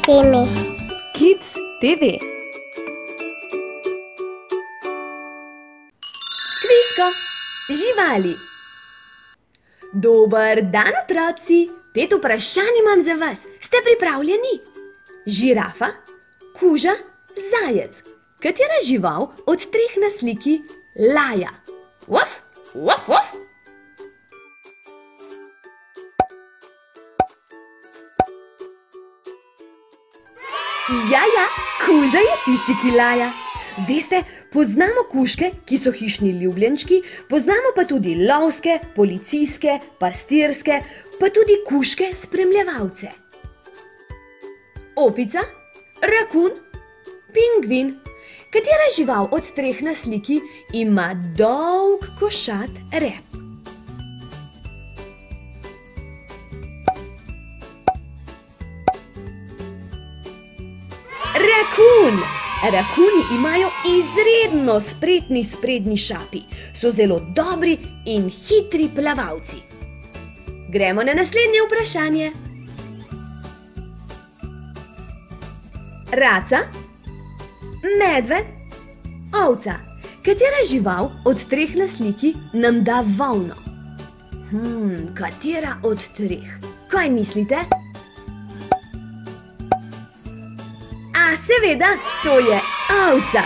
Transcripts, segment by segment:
TV. Kids TV. Kvisko, živali. Dober dan, otroci. 5 vprašanj imam za vas. Ste pripravljeni? Žirafa, kuža, zajec. Katera žival od 3 na sliki laja? Uf, uf, uf. Ja, kuža je tisti, ki laja. Veste, poznamo kužke, ki so hišni ljubljenčki, poznamo pa tudi lovske, policijske, pastirske, pa tudi kužke spremljevalce. Opica, rakun, pingvin. Katera žival od 3 na sliki ima dolg košat rep? Rakun! Rakuni imajo izredno spretni sprednji šapi. So zelo dobri in hitri plavalci. Gremo na naslednje vprašanje. Raca, medved, ovca. Katera žival od 3 na sliki nam da volno? Katera od 3? Kaj mislite? Seveda, to je ovca.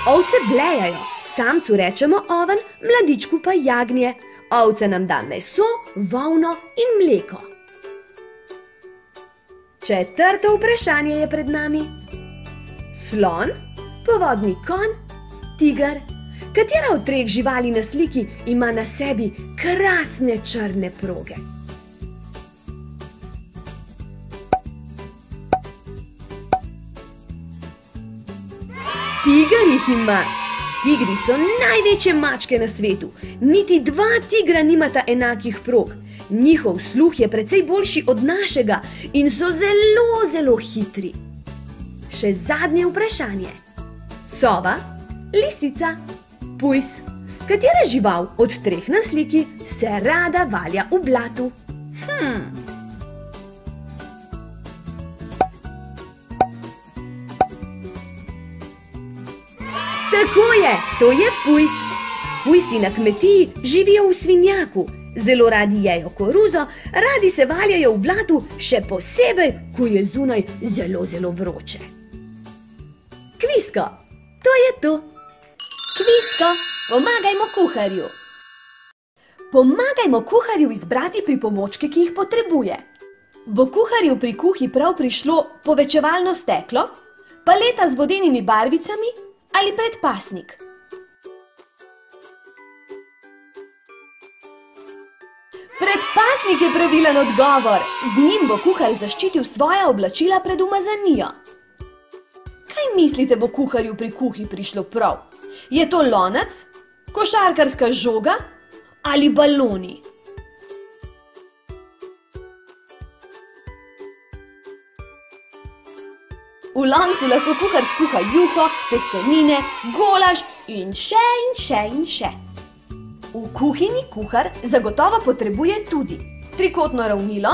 Ovce blejajo, samcu rečemo oven, mladičku pa jagnje. Ovca nam da meso, volno in mleko. 4. vprašanje je pred nami. Slon, povodni konj, tiger. Katera od 3 živali na sliki ima na sebi krasne črne proge? Tiger jih ima. Tigri so največje mačke na svetu. Niti 2 tigra nimata enakih prog. Njihov sluh je precej boljši od našega in so zelo, zelo hitri. Še zadnje vprašanje. Sova, lisica, pujs. Katera žival od 3 na sliki se rada valja v blatu? Tako je, to je pujs. Pujsi na kmetiji živijo v svinjaku, zelo radi jejo koruzo, radi se valjajo v blatu, še posebej, ko je zunaj zelo, zelo vroče. Kvisko, to je to. Kvisko, pomagajmo kuharju. Pomagajmo kuharju izbrati pripomočke, ki jih potrebuje. Bo kuharju pri kuhi prav prišlo povečevalno steklo, paleta z vodenimi barvicami ali predpasnik? Predpasnik je pravilen odgovor. Z njim bo kuhar zaščitil svoja oblačila pred umazanijo. Kaj mislite, bo kuharju pri kuhi prišlo prav? Je to lonec, košarkarska žoga ali baloni? V loncu lahko kuhar skuha juho, testenine, golaž in še in še in še. V kuhinji kuhar zagotovo potrebuje tudi trikotno ravnilo,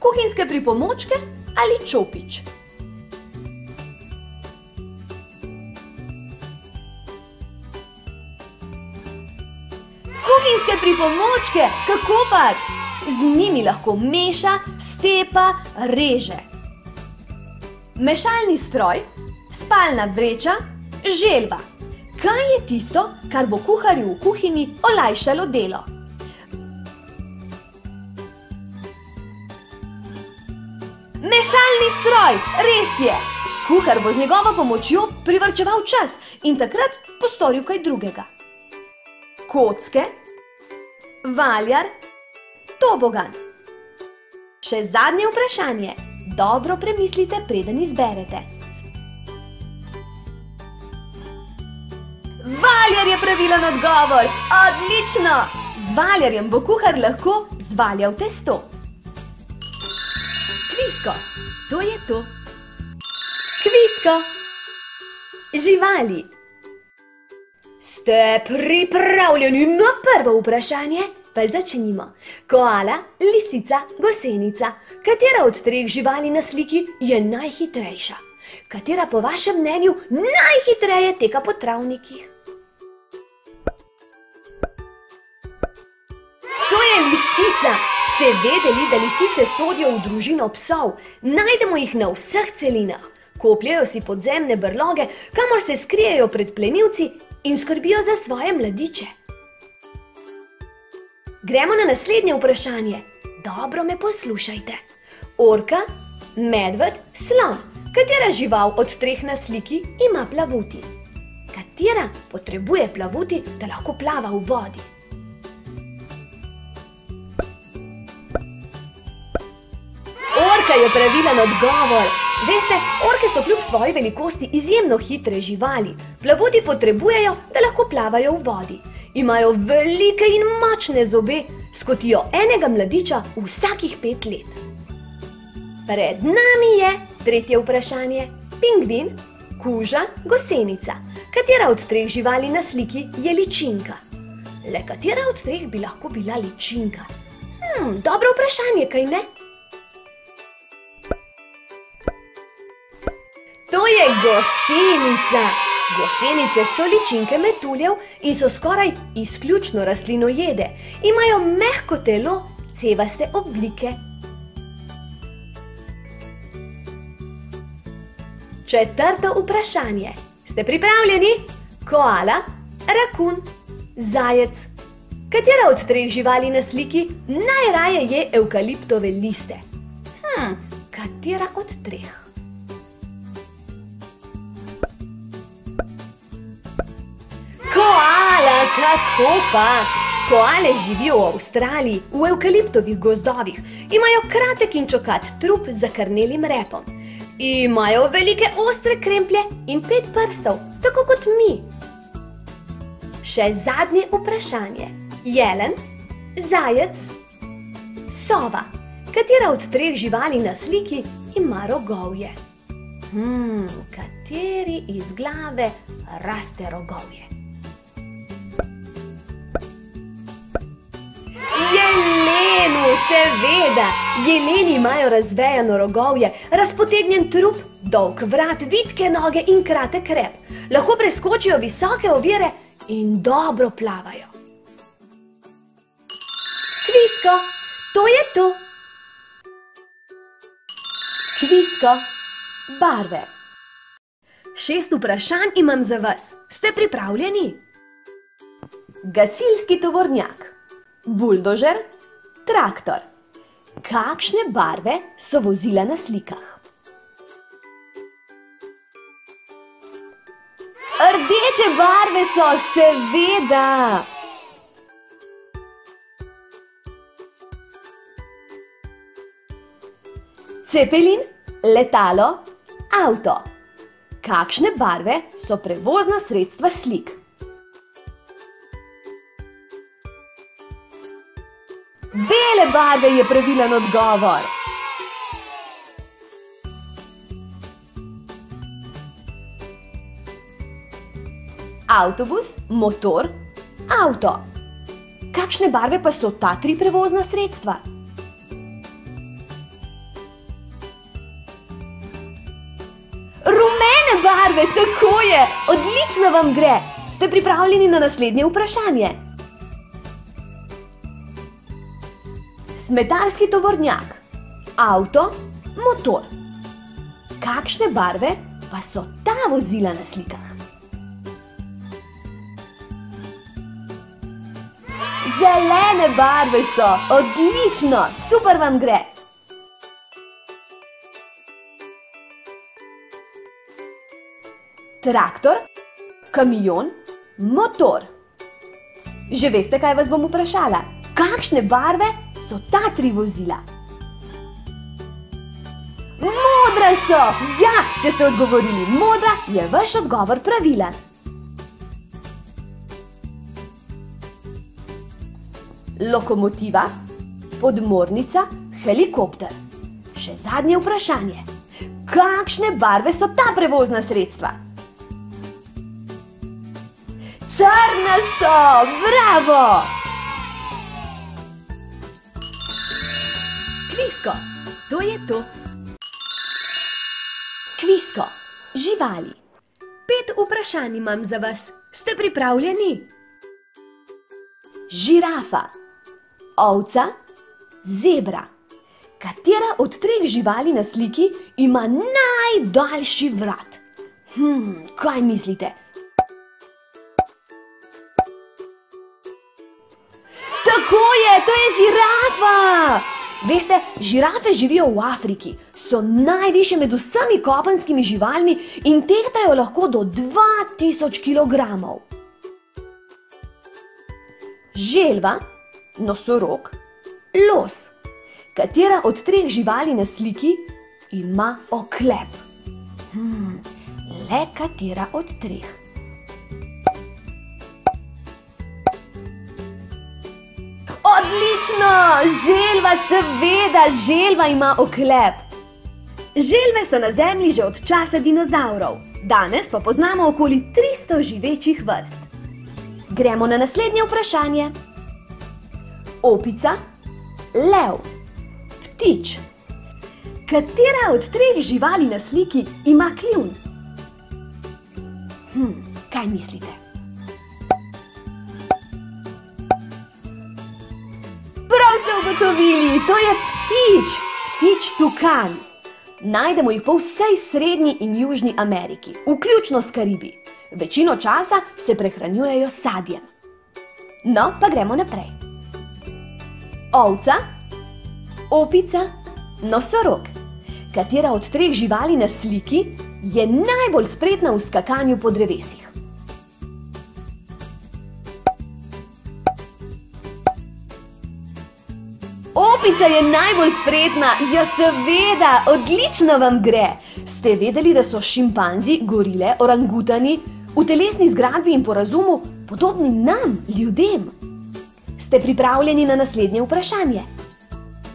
kuhinjske pripomočke ali čopič. Kuhinjske pripomočke, kakopak! Z njimi lahko meša, stepa, reže. Mešalni stroj, spalna vreča, želva. Kaj je tisto, kar bo kuharju v kuhinji olajšalo delo? Mešalni stroj, res je! Kuhar bo z njegovo pomočjo privarčeval čas in takrat postoril kaj drugega. Kocke, valjar, tobogan. Še zadnje vprašanje. Dobro premislite, preden izberete. Valjar je pravilen odgovor! Odlično! Z valjarjem bo kuhar lahko zvaljal testo. Kvisko, to je to. Kvisko, živali. Ste pripravljeni na prvo vprašanje? Pa začnimo. Koala, lisica, gosenica. Katera od treh živali na sliki je najhitrejša? Katera po vašem mnenju najhitreje teka po travnikih? To je lisica! Ste vedeli, da lisice sodijo v družino psov? Najdemo jih na vseh celinah. Kopljejo si podzemne brloge, kamor se skrijejo pred plenilci in skrbijo za svoje mladiče. Gremo na naslednje vprašanje. Dobro me poslušajte. Orka, medved, slon. Katera žival od treh na sliki ima plavuti? Katera potrebuje plavuti, da lahko plava v vodi? Orka je pravilen odgovor. Veste, orke so kljub svoji velikosti izjemno hitre živali. Plavuti potrebujejo, da lahko plavajo v vodi. Imajo velike in močne zobe, skotijo enega mladiča vsakih 5 let. Pred nami je tretje vprašanje. Pingvin, kuža, gosenica. Katera od treh živali na sliki je ličinka? Le katera od treh bi lahko bila ličinka? Dobro vprašanje, kaj ne? To je gosenica. Gosenice so ličinke metuljev in so skoraj izključno rastlinojede. Imajo mehko telo, cevaste oblike. Četrto vprašanje. Ste pripravljeni? Koala, rakun, zajec. Katera od treh živali na sliki najraje je evkaliptove liste? Katera od treh? Koala, kako pa? Koale živijo v Avstraliji, v evkaliptovih gozdovih. Imajo kratek in čokat trup z zakrnelim repom. Imajo velike ostre kremplje in 5 prstov, tako kot mi. Še zadnje vprašanje. Jelen, zajec, sova. Katera od treh živali na sliki ima rogovje? Kateri iz glave raste rogovje? Jelenu, seveda! Jeleni imajo razvejano rogovje, razpotegnjen trup, dolg vrat, vitke noge in kratek rep. Lahko preskočijo visoke ovire in dobro plavajo. Kvisko, to je to! Kvisko, barve. 6 vprašanj imam za vas. Ste pripravljeni? Gasilski tovornjak. Buldožer, traktor. Kakšne barve so vozila na slikah? Rdeče barve so, seveda! Cepelin, letalo, avto. Kakšne barve so prevozna sredstva slik? Bele barve je pravilen odgovor. Avtobus, motor, avto. Kakšne barve pa so ta 3 prevozna sredstva? Rumene barve, tako je! Odlično vam gre! Ste pripravljeni na naslednje vprašanje? Smetarski tovornjak, avto, motor. Kakšne barve pa so ta vozila na slikah? Zelene barve so, odlično, super vam gre. Traktor, kamion, motor. Že veste, kaj vas bom vprašala? Kakšne barve so ta 3 vozila? Modra so! Ja, če ste odgovorili modra, je vaš odgovor pravilen. Lokomotiva, podmornica, helikopter. Še zadnje vprašanje. Kakšne barve so ta prevozna sredstva? Črna so! Bravo! Kvizko, to je to. Kvizko, živali. 5 vprašanj imam za vas. Ste pripravljeni? Žirafa, ovca, zebra. Katera od 3 živali na sliki ima najdaljši vrat? Kaj mislite? Tako je, to je žirafa! Veste, žirafe živijo v Afriki, so najvišje med vsemi kopenskimi živalmi in tehtajo lahko do 2000 kilogramov. Želva, nosorog, los. Katera od 3 živali na sliki ima oklep? Le katera od 3? Odlično! Želva, seveda, želva ima oklep. Želve so na Zemlji že od časa dinozavrov. Danes pa poznamo okoli 300 živečih vrst. Gremo na naslednje vprašanje. Opica, lev, ptič. Katera od 3 živali na sliki ima kljun? Kaj mislite? Prav ste ugotovili, to je ptič, ptič tukan. Najdemo jih po vsej Srednji in Južni Ameriki, vključno s Karibi. Večino časa se prehranjujejo s sadjem. No, pa gremo naprej. Ovca, opica, nosorog. Katera od 3 živali na sliki je najbolj spretna v skakanju po drevesih? Opica je najbolj spretna, ja seveda, odlično vam gre. Ste vedeli, da so šimpanzi, gorile, orangutani v telesni zgradbi in po razumu podobni nam, ljudem? Ste pripravljeni na naslednje vprašanje?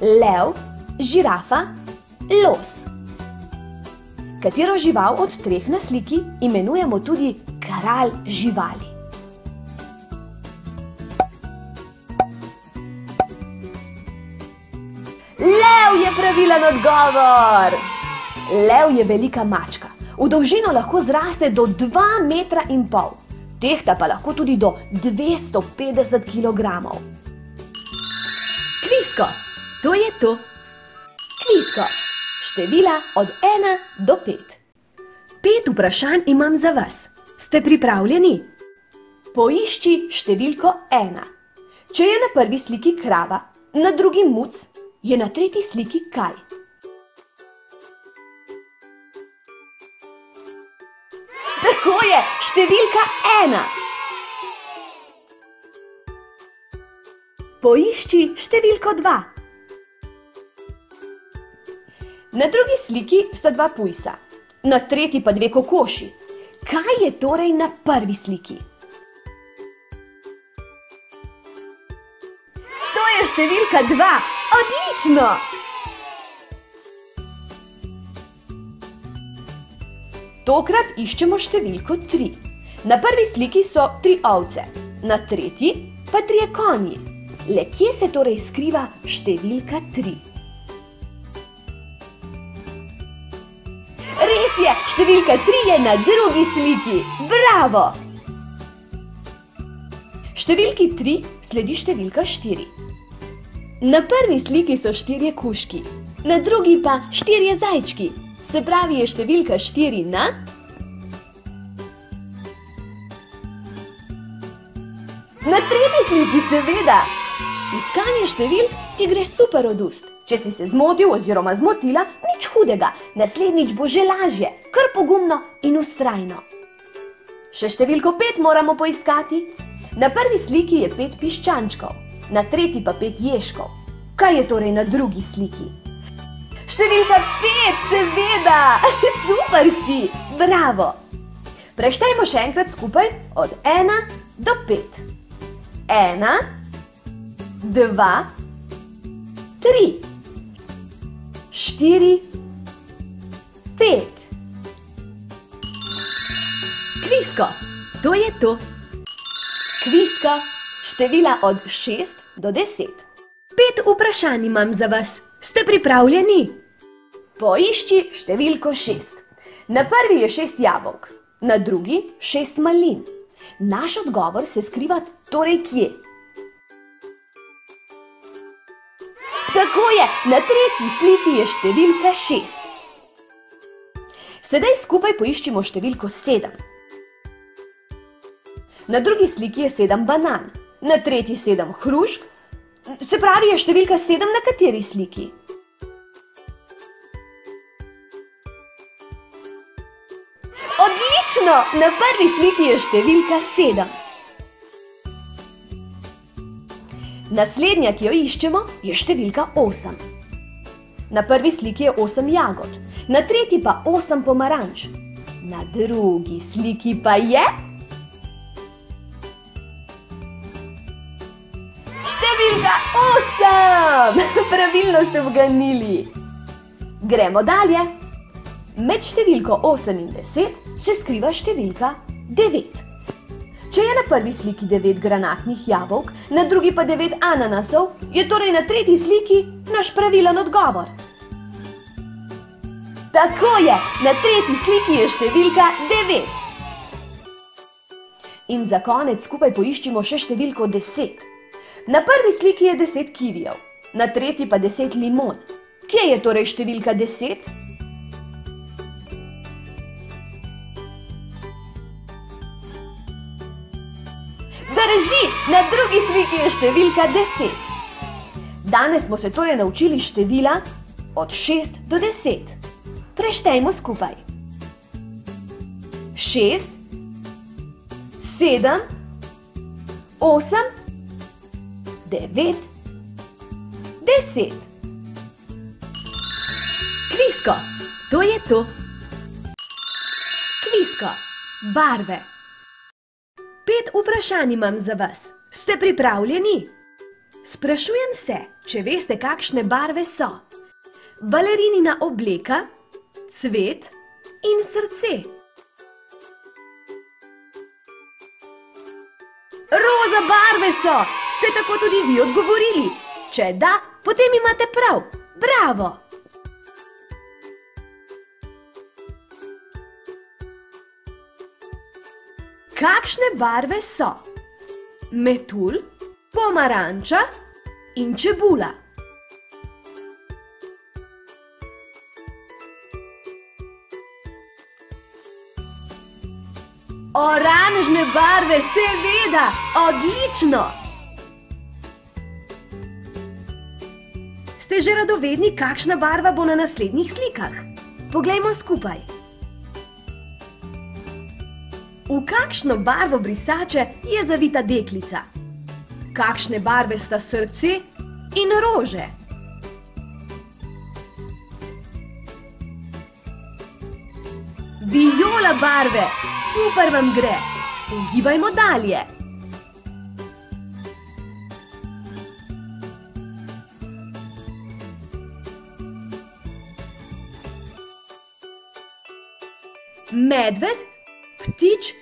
Lev, žirafa, los. Katero žival od 3 na sliki imenujemo tudi kralj živali? Lev je pravilen odgovor! Lev je velika mačka. V dolžino lahko zraste do 2,5 metra. Tehta pa lahko tudi do 250 kilogramov. Kvizko, to je to. Kvizko, števila od 1 do 5. 5 vprašanj imam za vas. Ste pripravljeni? Poišči številko 1. Če je na prvi sliki krava, na drugi muc, je na tretji sliki kaj? Tako je, številka 1. Poišči številko 2. Na drugi sliki sta 2 pujsa, na tretji pa 2 kokoši. Kaj je torej na prvi sliki? To je številka 2. Odlično! Tokrat iščemo številko 3. Na prvi sliki so 3 ovce, na tretji pa 3 konji. Le kje se torej skriva številka 3? Res je, številka 3 je na drugi sliki. Bravo! Številki 3 sledi številka 4. Na prvi sliki so 4 kužki, na drugi pa 4 zajčki. Se pravi, je številka 4 na... Na tretji sliki, seveda! Iskanje številk ti gre super od ust. Če si se zmotil oziroma zmotila, nič hudega. Naslednjič bo že lažje, kar pogumno in vztrajno. Še številko 5 moramo poiskati. Na prvi sliki je 5 piščančkov, na tretji pa 5 ježkov. Kaj je torej na drugi sliki? Številka 5, seveda! Super si! Bravo! Preštejmo še enkrat skupaj od 1 do 5. 1, 2, 3, 4, 5. Kvizko, to je to. Kvizko, števila od 6 do 10. 5 vprašanj imam za vas. Ste pripravljeni? Poišči številko 6. Na prvi je 6 jabolk, na drugi 6 malin. Naš odgovor se skriva torej kje? Tako je, na tretji sliki je številka 6. Sedaj skupaj poiščimo številko 7. Na drugi sliki je 7 banan, na tretji 7 hrušk, se pravi je številka 7 na kateri sliki? Odlično! Na prvi sliki je številka 7. Naslednja, ki jo iščemo, je številka 8. Na prvi sliki je 8 jagod, na tretji pa 8 pomaranč. Na drugi sliki pa je številka 8! Pravilno ste uganili. Gremo dalje. Med številko 8 in 10 se skriva številka 9. Če je na prvi sliki 9 granatnih jabolk, na drugi pa 9 ananasov, je torej na tretji sliki naš pravilen odgovor. Tako je, na tretji sliki je številka 9. In za konec skupaj poiščimo še številko 10. Na prvi sliki je 10 kivijev, na tretji pa 10 limon. Kje je torej številka 10? Drži, na drugi sliki je številka 10. Danes smo se torej naučili števila od 6 do 10. Preštejmo skupaj. 6, 7, 8, 9, 10. Kvisko, to je to. Kvisko, barve. 5 vprašanj imam za vas. Ste pripravljeni? Sprašujem se, če veste, kakšne barve so. Balerinina obleka, cvet in srce. Roza barve so! Ste tako tudi vi odgovorili? Če da, potem imate prav. Bravo! Kakšne barve so? Metulj, pomaranča in čebula. Oranžne barve, seveda! Odlično! Ste že radovedni, kakšna barva bo na naslednjih slikah? Poglejmo skupaj. V kakšno barvo brisače je zavita deklica? Kakšne barve sta srce in rože? Viola barve, super vam gre! Ugibajmo dalje! Medved, ptič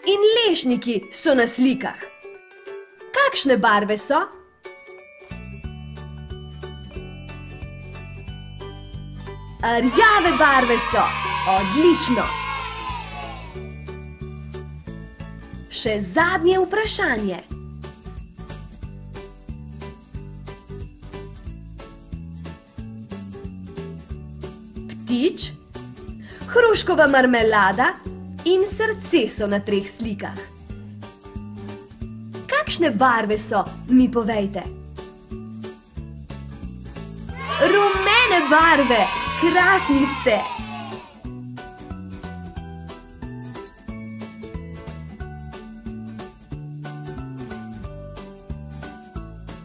in lešniki so na slikah. Kakšne barve so? Rjave barve so. Odlično! Še zadnje vprašanje. Ptič, hruškova marmelada in srce so na 3 slikah. Kakšne barve so, mi povejte? Rumene barve, krasni ste!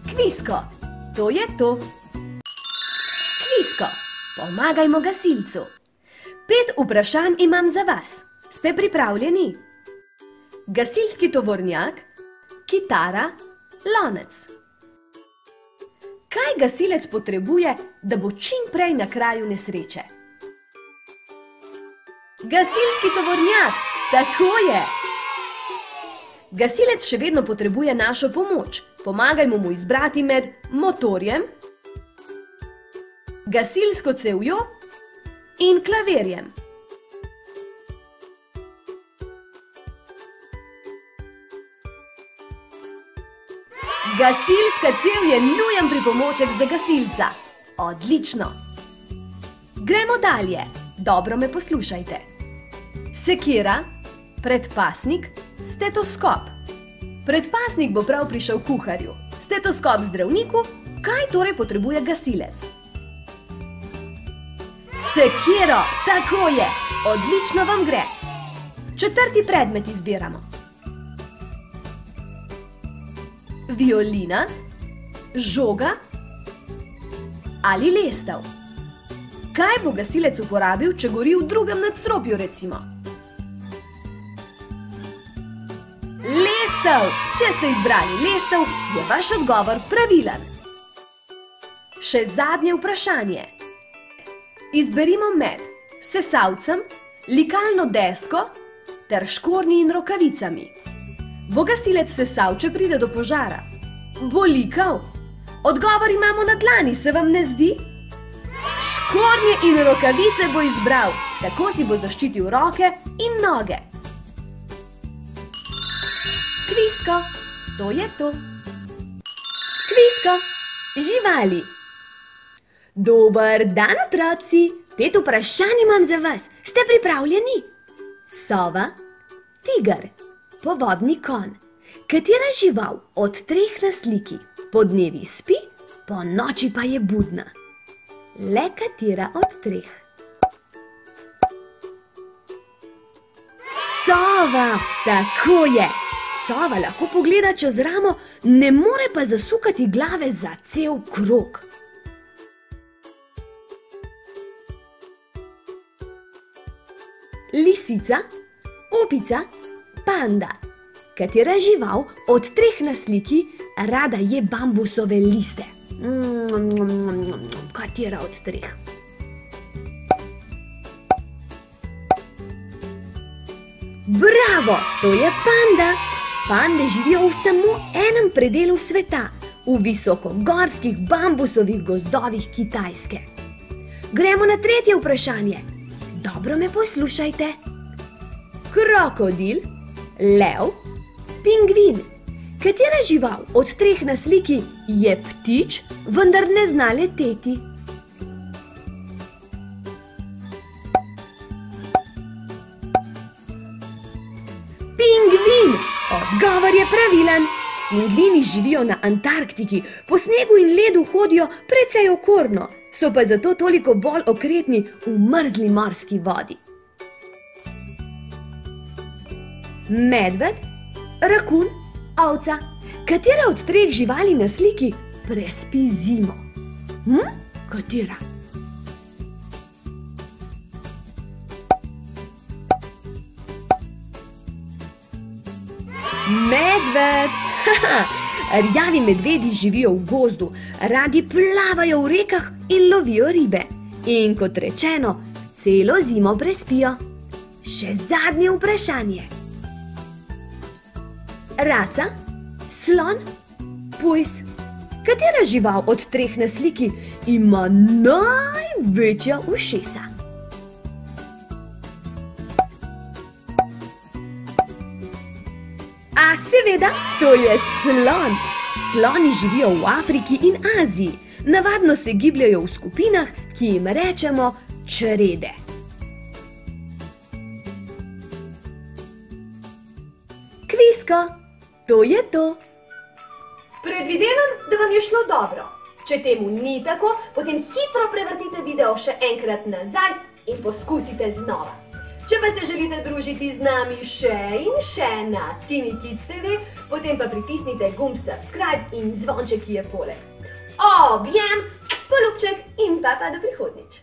Kvisko, to je to. Kvisko, pomagajmo gasilcu. 5 vprašanj imam za vas. Ste pripravljeni? Gasilski tovornjak, kitara, lonec. Kaj gasilec potrebuje, da bo čim prej na kraju nesreče? Gasilski tovornjak, tako je! Gasilec še vedno potrebuje našo pomoč. Pomagajmo mu izbrati med motorjem, gasilsko cevjo in klavirjem. Gasilska cev je nujen pripomoček za gasilca. Odlično! Gremo dalje. Dobro me poslušajte. Sekira, predpasnik, stetoskop. Predpasnik bo prav prišel kuharju, stetoskop zdravniku, kaj torej potrebuje gasilec? Sekiro, tako je! Odlično vam gre! 4. predmet izbiramo. Violina, žoga ali lestev. Kaj bo gasilec uporabil, če gori v drugem nadstropju, recimo? Lestev! Če ste izbrali lestev, je vaš odgovor pravilen. Še zadnje vprašanje. Izberimo med sesalcem, likalno desko ter škornji in rokavicami. Bo gasilec sesal, če pride do požara? Bo likal? Odgovor imamo na dlani, se vam ne zdi? Škornje in rokavice bo izbral, tako si bo zaščitil roke in noge. Kvisko, to je to. Kvisko, živali. Dober dan, otroci! 5 vprašanj imam za vas. Ste pripravljeni? Sova, tiger, povodni konj. Katera žival od 3 na sliki po dnevi spi, po noči pa je budna? Le katera od 3? Sova, tako je! Sova lahko pogleda čez ramo, ne more pa zasukati glave za cel krog. Lisica, opica, panda. Katera žival od 3 na sliki rada je bambusove liste? Katera od 3? Bravo, to je panda. Pande živijo v samo enem predelu sveta, v visokogorskih bambusovih gozdovih Kitajske. Gremo na 3. vprašanje. Dobro me poslušajte. Krokodil, lev, pingvin. Katera žival od 3 na sliki je ptič, vendar ne zna leteti? Pingvin! Odgovor je pravilen. Pingvini živijo na Antarktiki, po snegu in ledu hodijo precej okorno, so pa zato toliko bolj okretni v mrzli morski vodi. Medved, rakun, ovca. Katera od 3 živali na sliki prespi zimo? Katera? Medved! Rjavi medvedi živijo v gozdu, radi plavajo v rekah in lovijo ribe. In kot rečeno, celo zimo prespijo. Še zadnje vprašanje. Raca, slon, pujs. Katera žival od 3 na sliki ima največja ušesa? A seveda, to je slon. Sloni živijo v Afriki in Aziji. Navadno se gibljajo v skupinah, ki jim rečemo črede. Kvisko, to je to. Predvidevam, da vam je šlo dobro. Če temu ni tako, potem hitro prevrtite video še enkrat nazaj in poskusite znova. Če pa se želite družiti z nami še in še na Tiny Kids TV, potem pa pritisnite gumb subscribe in zvonček, ki je poleg. Objem, polubček in pa do prihodnjič.